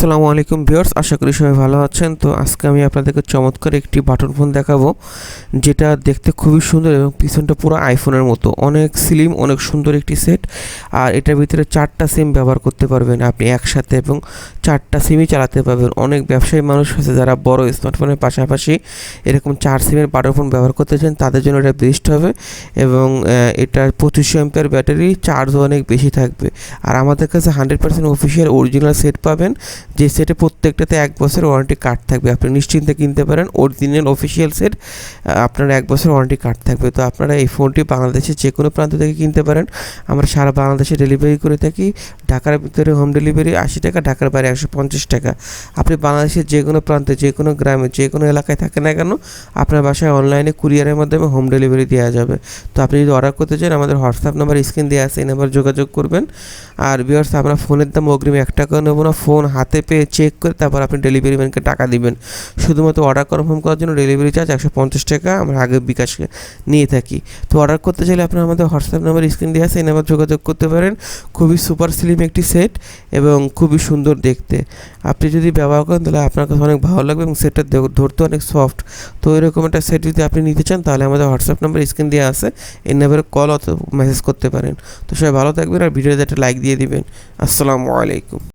আসসালামু আলাইকুম ভিউয়ার্স, আশা করি সবাই ভালো আছেন। তো আজকে আমি আপনাদেরকে চমৎকার একটি বাটন ফোন দেখাবো, যেটা দেখতে খুবই সুন্দর এবং পিছনটা পুরো আইফোনের মতো, অনেক স্লিম, অনেক সুন্দর একটি সেট। আর এটার ভিতরে 4টা সিম ব্যবহার করতে পারবেন আপনি একসাথে, এবং 4টা সিমই চালাতে পারবেন। অনেক ব্যবসায়ী মানুষ আছে যারা বড় স্মার্টফোনের পাশাপাশি এরকম 4 সিমের বাটন ফোন ব্যবহার করতে চান, তাদের জন্য এটা বেস্ট হবে। এবং এটার 2500 এমপিআর ব্যাটারি, চার্জও অনেক বেশি থাকবে। আর আমাদের কাছে 100% অফিসিয়াল অরিজিনাল সেট পাবেন, যে সেটে প্রত্যেকটাতে 1 বছর ওয়ারেন্টি কার্ড থাকবে। আপনি নিশ্চিন্তে কিনতে পারেন অরিজিনাল অফিসিয়াল সেট, আপনার 1 বছর ওয়ারেন্টি কার্ড থাকবে। তো আপনারা এই ফোনটি বাংলাদেশের যে কোনো প্রান্ত থেকে কিনতে পারেন। আমরা সারা বাংলাদেশে ডেলিভারি করে থাকি। ঢাকার ভিতরে হোম ডেলিভারি 80 টাকা, ঢাকার বাইরে 150 টাকা। আপনি বাংলাদেশের যে কোনো প্রান্তে, যে কোনো গ্রামে, যে কোনো এলাকায় থাকেন না কেন, আপনার বাসায় অনলাইনে কুরিয়ারের মাধ্যমে হোম ডেলিভারি দেওয়া যাবে। তো আপনি যদি অর্ডার করতে চান, আমাদের হোয়াটসঅ্যাপ নাম্বার স্ক্রিন দেওয়া আছে, এই নাম্বার যোগাযোগ করবেন। আর ভিউয়ার্স, আমরা ফোনের দাম অগ্রিম 1 টাকাও নেব না। ফোন হাতে পেয়ে চেক করে তারপর আপনি ডেলিভারি ম্যানকে টাকা দিবেন। শুধুমাত্র অর্ডার কনফার্ম করার জন্য ডেলিভারি চার্জ 150 টাকা আমরা আগে বিকাশে নিয়ে থাকি। তো অর্ডার করতে চাইলে আপনার আমাদের হোয়াটসঅ্যাপ নাম্বার স্ক্রিন দেওয়া আছে, এই নাম্বার যোগাযোগ করতে পারেন। খুবই সুপার স্লিম একটি সেট এবং খুবই সুন্দর দেখতে। আপনি যদি ব্যবহার করেন তাহলে আপনার কাছে অনেক ভালো লাগবে, এবং সেটটা ধরতে অনেক সফট। তো এরকম একটা সেট যদি আপনি নিতে চান, তাহলে আমাদের হোয়াটসঅ্যাপ নাম্বার স্ক্রিন দেওয়া আছে, এই নাম্বারে কল অথবা মেসেজ করতে পারেন। তো সবাই ভালো থাকবেন, আর ভিডিওতে একটা লাইক দিয়ে দিবেন। আসসালামু আলাইকুম।